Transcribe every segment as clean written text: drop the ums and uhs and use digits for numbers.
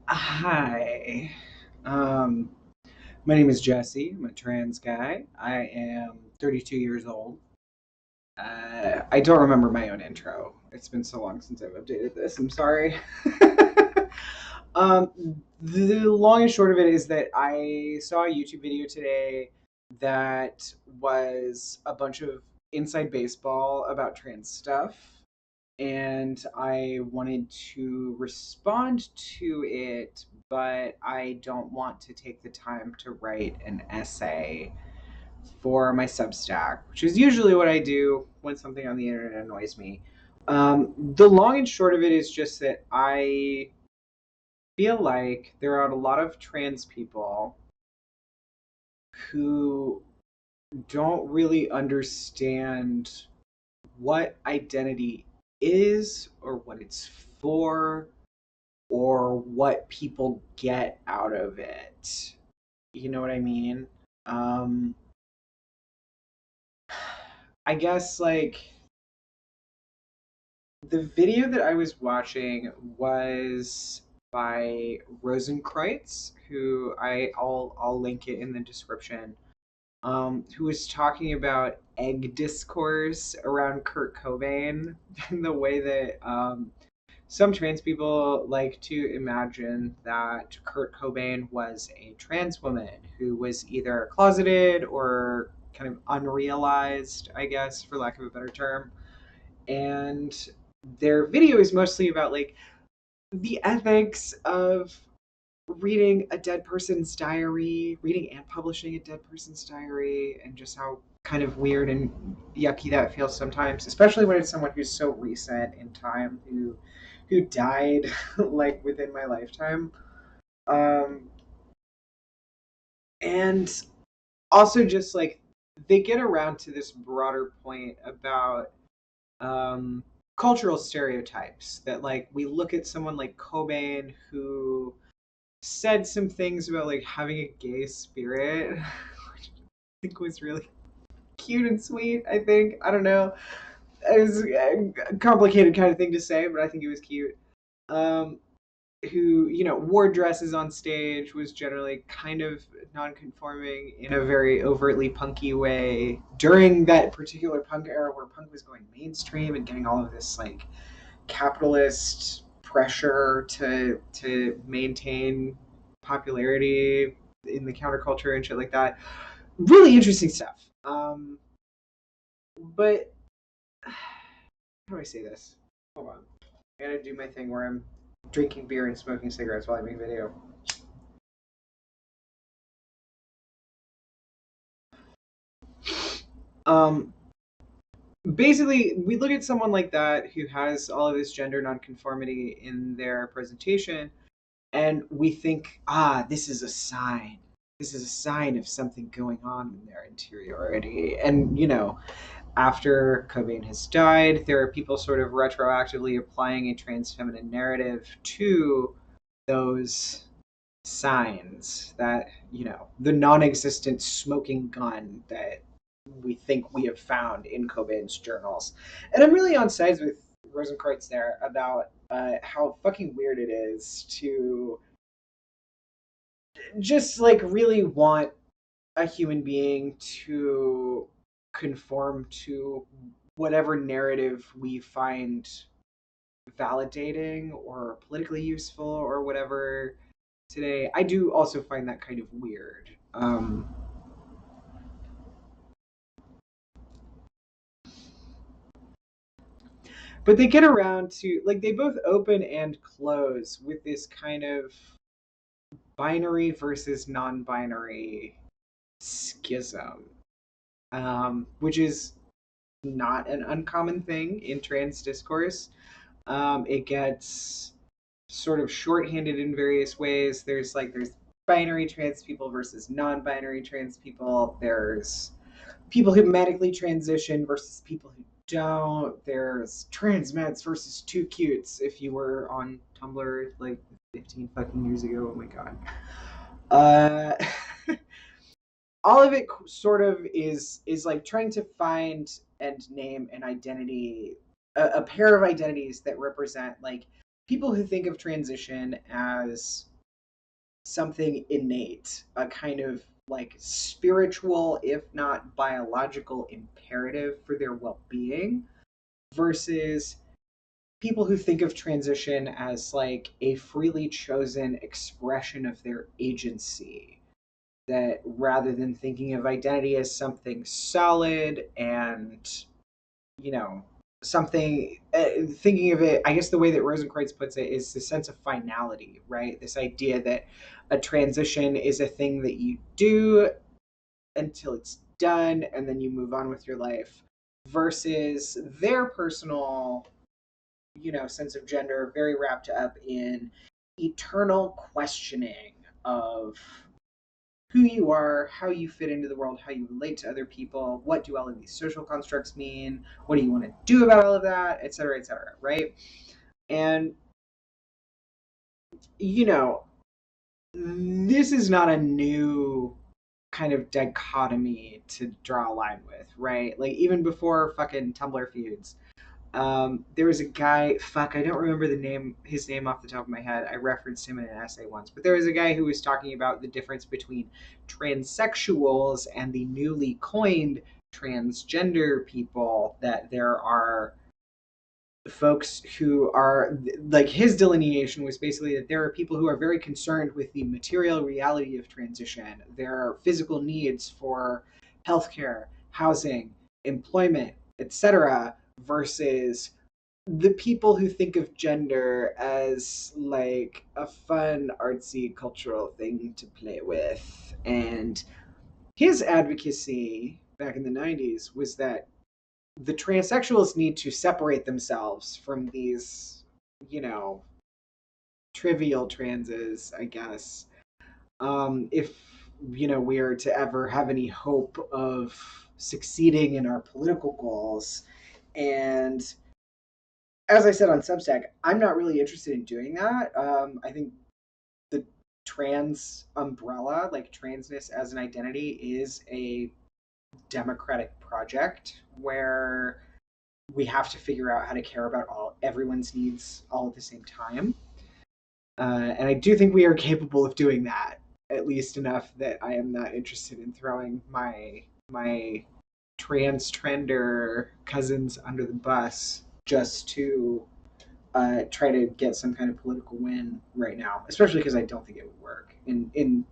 Hi. Um, my name is Jesse. I'm a trans guy. I am 32 years old. I don't remember my own intro. It's been so long since I've updated this. I'm sorry. The long and short of it is that I saw a YouTube video today that was a bunch of inside baseball about trans stuff, and I wanted to respond to it, but I don't want to take the time to write an essay for my Substack, which is usually what I do when something on the internet annoys me. The long and short of it is just that I feel like there are a lot of trans people who don't really understand what identity is or what it's for or what people get out of it. You know what I mean? Um, I guess like the video that I was watching was by Rosenkreutz, who I'll link it in the description. Who was talking about egg discourse around Kurt Cobain and the way that some trans people like to imagine that Kurt Cobain was a trans woman who was either closeted or kind of unrealized, I guess, for lack of a better term. And their video is mostly about like the ethics of reading a dead person's diary, reading and publishing a dead person's diary, and just how kind of weird and yucky that feels sometimes, especially when it's someone who's so recent in time who died like within my lifetime. Um, and also just like they get around to this broader point about um, cultural stereotypes that like we look at someone like Cobain who said some things about like having a gay spirit, which I think was really cute and sweet. I think I don't know. It was a complicated kind of thing to say, but I think it was cute. Um, who wore dresses on stage, was generally kind of non-conforming in a very overtly punky way during that particular punk era where punk was going mainstream and getting all of this like capitalist pressure to maintain popularity in the counterculture and shit like that. Really interesting stuff. But how do I say this? Hold on. I gotta do my thing where I'm drinking beer and smoking cigarettes while I make a video. Um, Basically, we look at someone like that who has all of this gender nonconformity in their presentation, and we think, this is a sign. This is a sign of something going on in their interiority. And, after Cobain has died, there are people sort of retroactively applying a trans feminine narrative to those signs that, the non existent smoking gun that we think we have found in Cobain's journals. And I'm really on sides with Rosenkreutz there about how fucking weird it is to just like really want a human being to conform to whatever narrative we find validating or politically useful or whatever today. I do also find that kind of weird. But they get around to like they both open and close with this kind of binary versus non-binary schism, which is not an uncommon thing in trans discourse. It gets sort of shorthanded in various ways. There's binary trans people versus non-binary trans people. There's people who medically transition versus people who don't. There's trans meds versus too cutes. If you were on Tumblr like 15 fucking years ago, oh my god. Uh, all of it sort of is like trying to find and name an identity, a pair of identities that represent like people who think of transition as something innate, a kind of like spiritual, if not biological, imperative for their well being, versus people who think of transition as like a freely chosen expression of their agency. That rather than thinking of identity as something solid and, you know, something, thinking of it, I guess the way that Rosenkreutz puts it is the sense of finality, right? This idea that a transition is a thing that you do until it's done and then you move on with your life, versus their personal, sense of gender very wrapped up in eternal questioning of who you are, how you fit into the world, how you relate to other people, what do all of these social constructs mean, what do you want to do about all of that, et cetera, right? And, you know, this is not a new kind of dichotomy to draw a line with, right? Like, even before fucking Tumblr feuds, there was a guy, fuck, I don't remember his name off the top of my head. I referenced him in an essay once, but there was a guy who was talking about the difference between transsexuals and the newly coined transgender people. That there are folks who are like, his delineation was basically that there are people who are very concerned with the material reality of transition, their physical needs for healthcare, housing, employment, etc., versus the people who think of gender as like a fun, artsy, cultural thing to play with. And his advocacy back in the 90s was that the transsexuals need to separate themselves from these, you know, trivial transes, I guess. If, we are to ever have any hope of succeeding in our political goals. And as I said on Substack, I'm not really interested in doing that. I think the trans umbrella, like transness as an identity, is a democratic project where we have to figure out how to care about everyone's needs all at the same time. And I do think we are capable of doing that, at least enough that I am not interested in throwing my trans trender cousins under the bus just to try to get some kind of political win right now. Especially because I don't think it would work in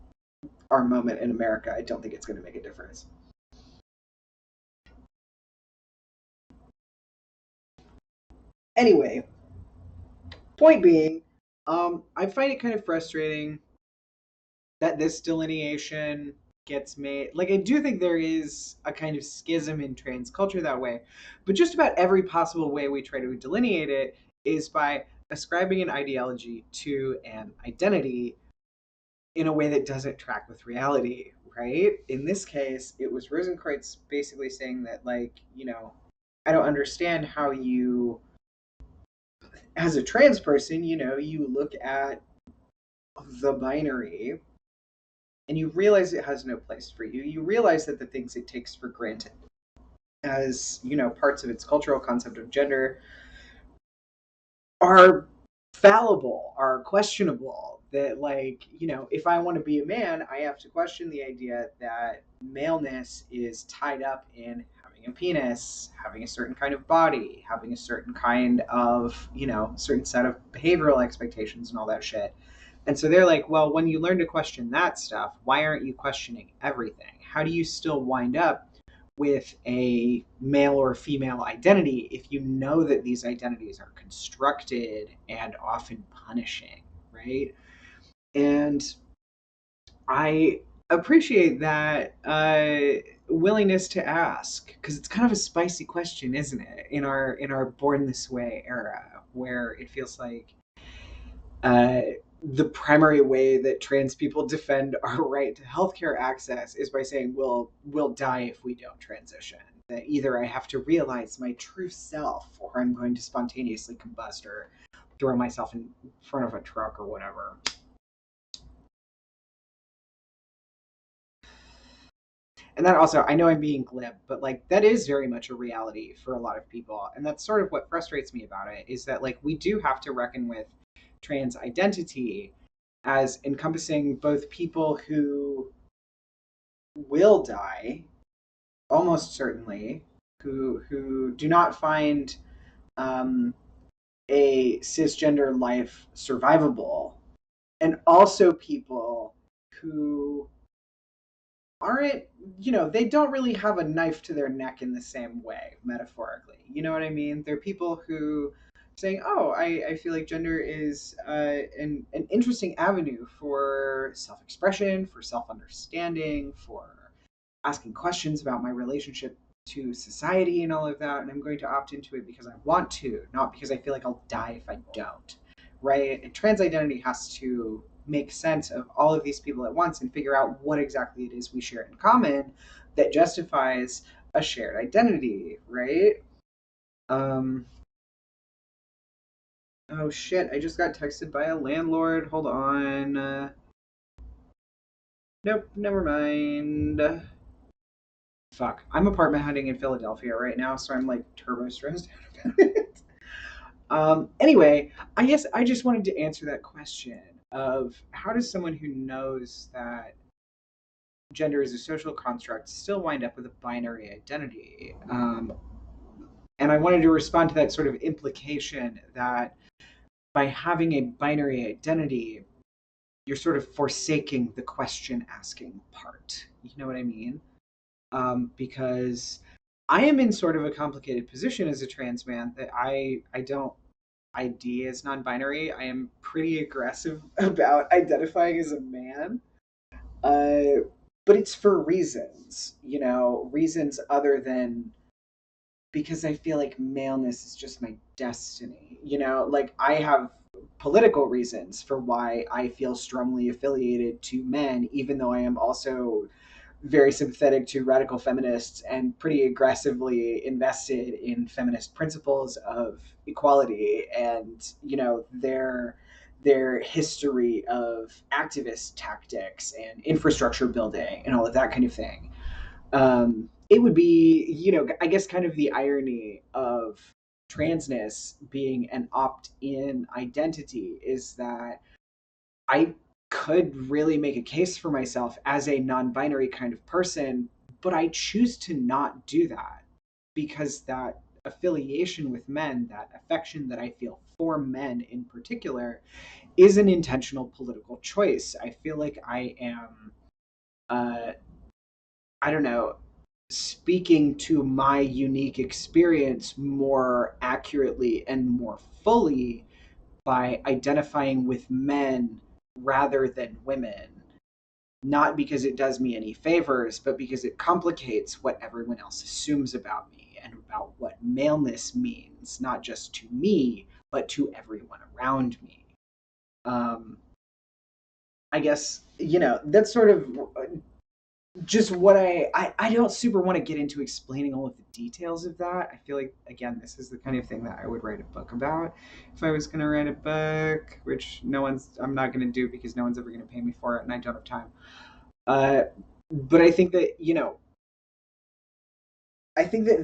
our moment in America. I don't think it's going to make a difference. Anyway, point being, I find it kind of frustrating that this delineation gets made. Like, I do think there is a kind of schism in trans culture that way, but just about every possible way we try to delineate it is by ascribing an ideology to an identity in a way that doesn't track with reality, right? In this case, it was Rosenkreutz basically saying that, like, I don't understand how you, as a trans person, you look at the binary and you realize it has no place for you. You realize that the things it takes for granted as, parts of its cultural concept of gender are fallible, are questionable. That, like, if I want to be a man, I have to question the idea that maleness is tied up in having a penis, having a certain kind of body, having a certain kind of, certain set of behavioral expectations and all that shit. And so they're like, well, when you learn to question that stuff, why aren't you questioning everything? How do you still wind up with a male or female identity if you know that these identities are constructed and often punishing, right? And I appreciate that willingness to ask, because it's kind of a spicy question, isn't it? In our born this way era, where it feels like uh, the primary way that trans people defend our right to healthcare access is by saying we'll die if we don't transition. That either I have to realize my true self, or I'm going to spontaneously combust or throw myself in front of a truck or whatever. And that also, I know I'm being glib, but like that is very much a reality for a lot of people, and that's sort of what frustrates me about it, is that like we do have to reckon with trans identity as encompassing both people who will die, almost certainly, who do not find um, a cisgender life survivable, and also people who aren't, they don't really have a knife to their neck in the same way, metaphorically. You know what I mean? They're people who saying, oh, I feel like gender is an interesting avenue for self expression, for self understanding, for asking questions about my relationship to society and all of that. And I'm going to opt into it because I want to, not because I feel like I'll die if I don't. Right? And trans identity has to make sense of all of these people at once and figure out what exactly it is we share in common that justifies a shared identity, right? Um, oh shit, I just got texted by a landlord. Hold on. Nope, never mind. Fuck. I'm apartment hunting in Philadelphia right now, so I'm like turbo stressed out about it. Anyway, I guess I just wanted to answer that question of how does someone who knows that gender is a social construct still wind up with a binary identity? And I wanted to respond to that sort of implication that by having a binary identity, you're sort of forsaking the question asking part. You know what I mean? Because I am in sort of a complicated position as a trans man that I don't ID as non-binary. I am pretty aggressive about identifying as a man. Uh, but it's for reasons, reasons other than because I feel like maleness is just my destiny. Like I have political reasons for why I feel strongly affiliated to men, even though I am also very sympathetic to radical feminists and pretty aggressively invested in feminist principles of equality and their history of activist tactics and infrastructure building and all of that kind of thing. It would be, I guess kind of the irony of transness being an opt-in identity is that I could really make a case for myself as a non-binary kind of person, but I choose to not do that because that affiliation with men, that affection that I feel for men in particular, is an intentional political choice. I feel like I am, uh, I don't know, speaking to my unique experience more accurately and more fully by identifying with men rather than women. Not because it does me any favors, but because it complicates what everyone else assumes about me and about what maleness means, not just to me, but to everyone around me. Um, I guess, that's sort of just what I don't super want to get into explaining all of the details of that. I feel like again, this is the kind of thing that I would write a book about if I was going to write a book, which I'm not going to do because no one's ever going to pay me for it, and I don't have time. Uh, but I think that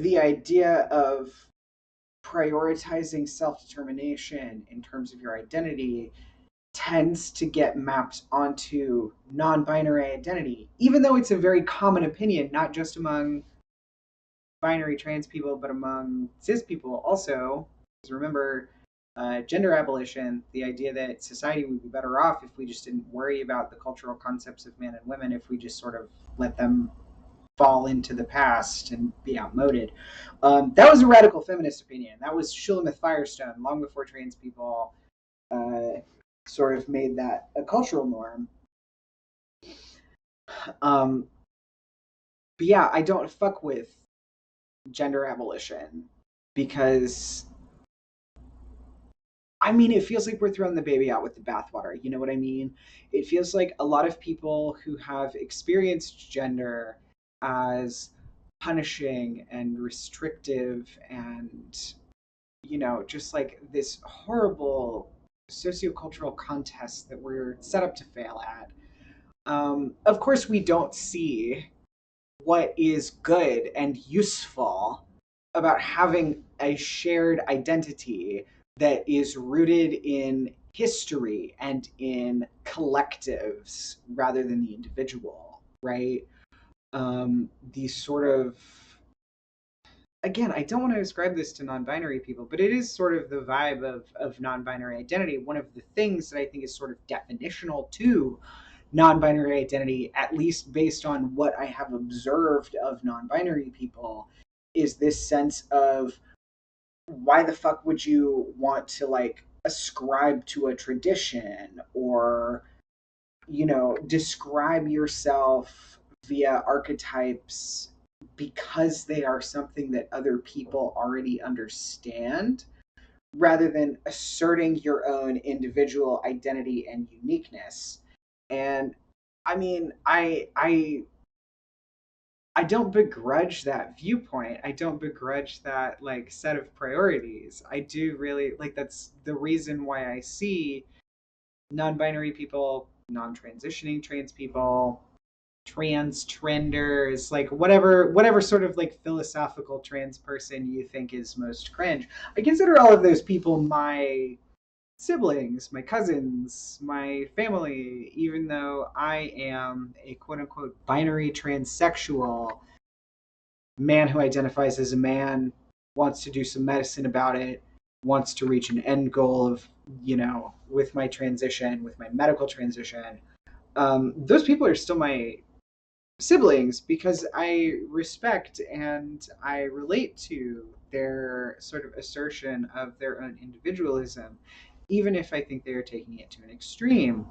the idea of prioritizing self determination in terms of your identity tends to get mapped onto non-binary identity, even though it's a very common opinion, not just among binary trans people, but among cis people also. Because remember, gender abolition, the idea that society would be better off if we just didn't worry about the cultural concepts of man and women, if we just sort of let them fall into the past and be outmoded. That was a radical feminist opinion. That was Shulamith Firestone, long before trans people sort of made that a cultural norm. Um, but yeah, I don't fuck with gender abolition because I mean, it feels like we're throwing the baby out with the bathwater. You know what I mean? It feels like a lot of people who have experienced gender as punishing and restrictive and, just like this horrible sociocultural contest that we're set up to fail at. Of course, we don't see what is good and useful about having a shared identity that is rooted in history and in collectives rather than the individual, right? These sort of, again, I don't want to ascribe this to non-binary people, but it is sort of the vibe of non-binary identity. One of the things that I think is sort of definitional to non-binary identity, at least based on what I have observed of non-binary people, is this sense of, why the fuck would you want to like ascribe to a tradition, or describe yourself via archetypes because they are something that other people already understand, rather than asserting your own individual identity and uniqueness. And I mean, I don't begrudge that viewpoint. I don't begrudge that like set of priorities. I do really like, that's the reason why I see non-binary people, non-transitioning trans people, trans trenders, like whatever sort of like philosophical trans person you think is most cringe. I consider all of those people my siblings, my cousins, my family, even though I am a quote unquote binary transsexual man who identifies as a man, wants to do some medicine about it, wants to reach an end goal of, with my transition, with my medical transition. Those people are still my siblings because I respect and I relate to their sort of assertion of their own individualism, even if I think they are taking it to an extreme.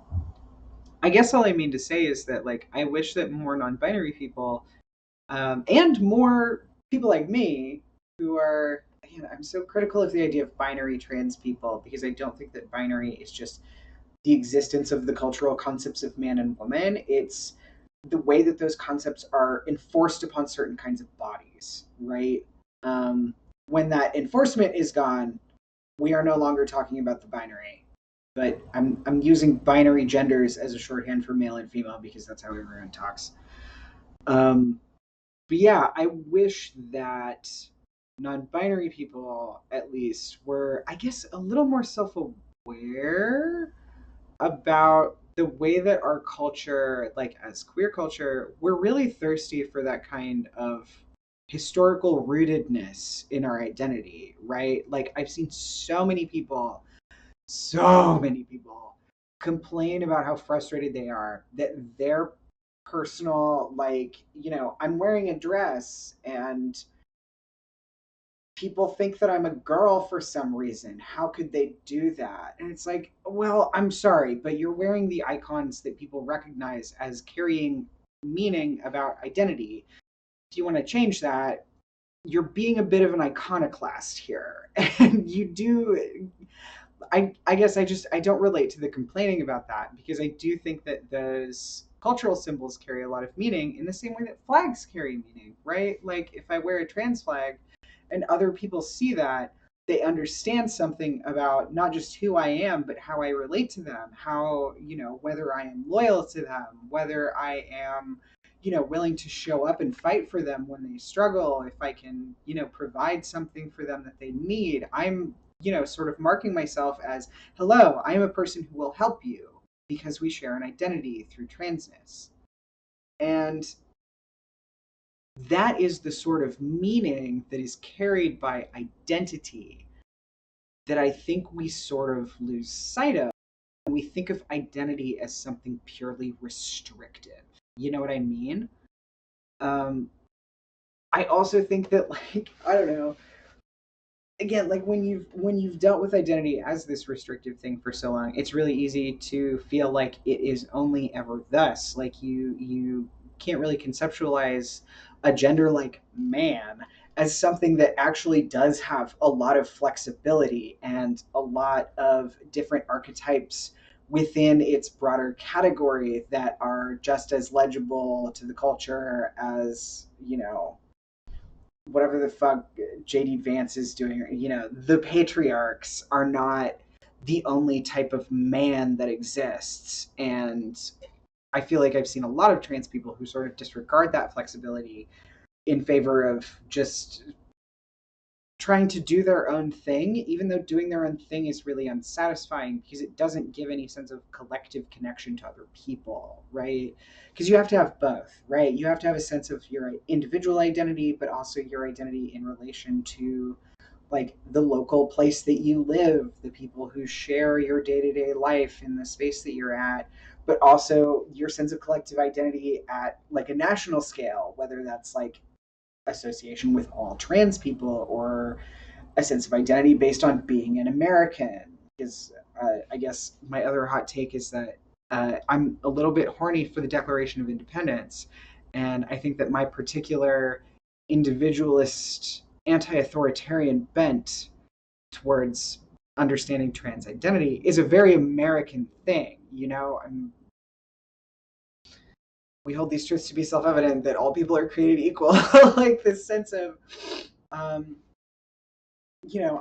I guess all I mean to say is that, like, I wish that more non binary people, and more people like me who are, again, I'm so critical of the idea of binary trans people because I don't think that binary is just the existence of the cultural concepts of man and woman. It's the way that those concepts are enforced upon certain kinds of bodies, right? Um, when that enforcement is gone, we are no longer talking about the binary. But I'm using binary genders as a shorthand for male and female because that's how everyone talks. Um, but yeah, I wish that non-binary people at least were, I guess, a little more self-aware about the way that our culture, like as queer culture, we're really thirsty for that kind of historical rootedness in our identity, right? Like I've seen so many people complain about how frustrated they are that their personal, like, I'm wearing a dress and people think that I'm a girl for some reason. How could they do that? And it's like, well, I'm sorry, but you're wearing the icons that people recognize as carrying meaning about identity. If you want to change that, you're being a bit of an iconoclast here. And you do, I guess I don't relate to the complaining about that because I do think that those cultural symbols carry a lot of meaning in the same way that flags carry meaning, right? Like if I wear a trans flag and other people see that, they understand something about not just who I am, but how I relate to them, how, whether I am loyal to them, whether I am, willing to show up and fight for them when they struggle, if I can, provide something for them that they need. I'm, sort of marking myself as, hello, I am a person who will help you because we share an identity through transness. And that is the sort of meaning that is carried by identity that I think we sort of lose sight of when we think of identity as something purely restrictive. You know what I mean? Um, I also think that, like, I don't know, again, like when you've dealt with identity as this restrictive thing for so long, it's really easy to feel like it is only ever thus. Like you can't really conceptualize a gender like man as something that actually does have a lot of flexibility and a lot of different archetypes within its broader category that are just as legible to the culture as, whatever the fuck JD Vance is doing. The patriarchs are not the only type of man that exists. And I feel like I've seen a lot of trans people who sort of disregard that flexibility in favor of just trying to do their own thing, even though doing their own thing is really unsatisfying because it doesn't give any sense of collective connection to other people, right? Because you have to have both, right? You have to have a sense of your individual identity, but also your identity in relation to like the local place that you live, the people who share your day-to-day life in the space that you're at, but also your sense of collective identity at like a national scale, whether that's like association with all trans people or a sense of identity based on being an American. Because I guess my other hot take is that I'm a little bit horny for the Declaration of Independence. And I think that my particular individualist, anti authoritarian bent towards understanding trans identity is a very American thing. You know, we hold these truths to be self evident that all people are created equal. Like this sense of, um,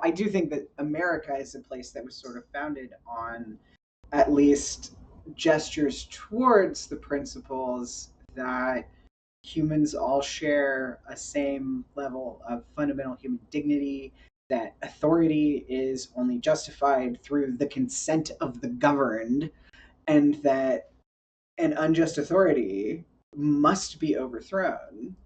I do think that America is a place that was sort of founded on at least gestures towards the principles that humans all share a same level of fundamental human dignity, that authority is only justified through the consent of the governed, and that an unjust authority must be overthrown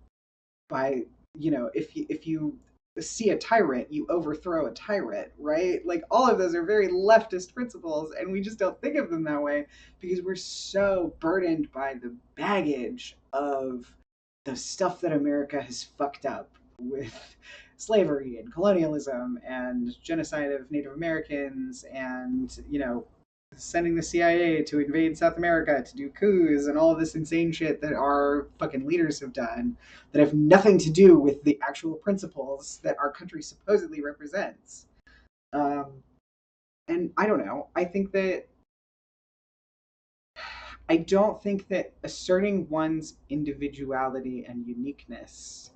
by, if you see a tyrant, you overthrow a tyrant, right? Like all of those are very leftist principles, and we just don't think of them that way because we're so burdened by the baggage of the stuff that America has fucked up with slavery and colonialism and genocide of Native Americans and, sending the CIA to invade South America to do coups and all of this insane shit that our fucking leaders have done that have nothing to do with the actual principles that our country supposedly represents. Um, and I don't know. I don't think that asserting one's individuality and uniqueness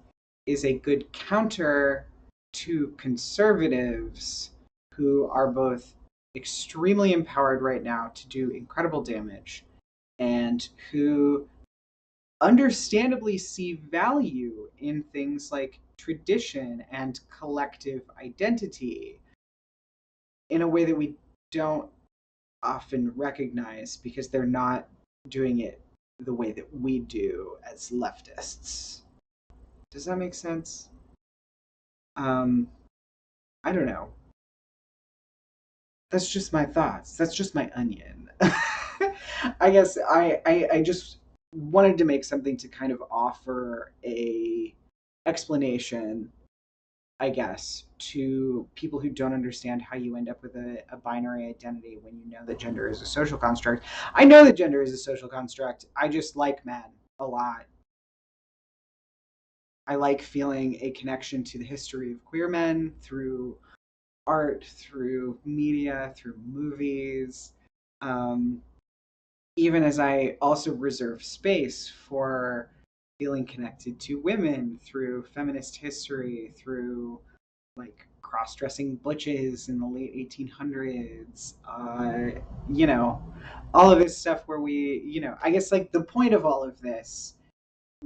is a good counter to conservatives who are both extremely empowered right now to do incredible damage and who understandably see value in things like tradition and collective identity in a way that we don't often recognize because they're not doing it the way that we do as leftists. Does that make sense? Um, I don't know. That's just my thoughts. That's just my onion. I guess I just wanted to make something to kind of offer a explanation, I guess, to people who don't understand how you end up with a binary identity when you know that gender is a social construct. I know that gender is a social construct. I just like men a lot. I like feeling a connection to the history of queer men through art, through media, through movies. Um, Even as I also reserve space for feeling connected to women through feminist history, through like cross-dressing butches in the late 1800s, all of this stuff where I guess like the point of all of this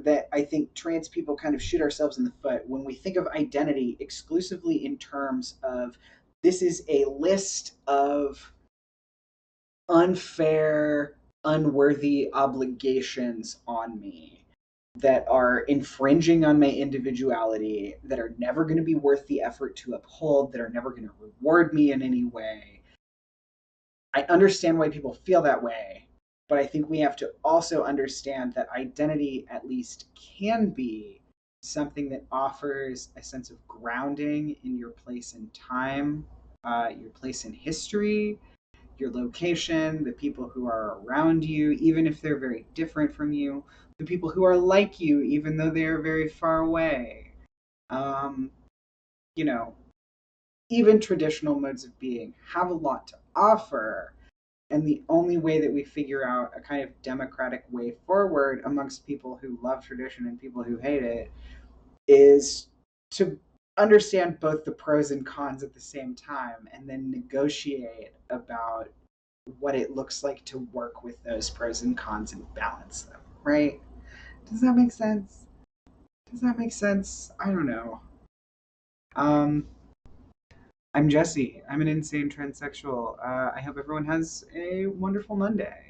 that I think trans people kind of shoot ourselves in the foot when we think of identity exclusively in terms of this is a list of unfair, unworthy obligations on me that are infringing on my individuality, that are never going to be worth the effort to uphold, that are never going to reward me in any way. I understand why people feel that way, but I think we have to also understand that identity at least can be something that offers a sense of grounding in your place in time, your place in history, your location, the people who are around you, even if they're very different from you, the people who are like you, even though they are very far away. Um, you know, Even traditional modes of being have a lot to offer. And the only way that we figure out a kind of democratic way forward amongst people who love tradition and people who hate it is to understand both the pros and cons at the same time and then negotiate about what it looks like to work with those pros and cons and balance them, right? Does that make sense? Does that make sense? I don't know. I'm Jesse. I'm an insane transsexual. I hope everyone has a wonderful Monday.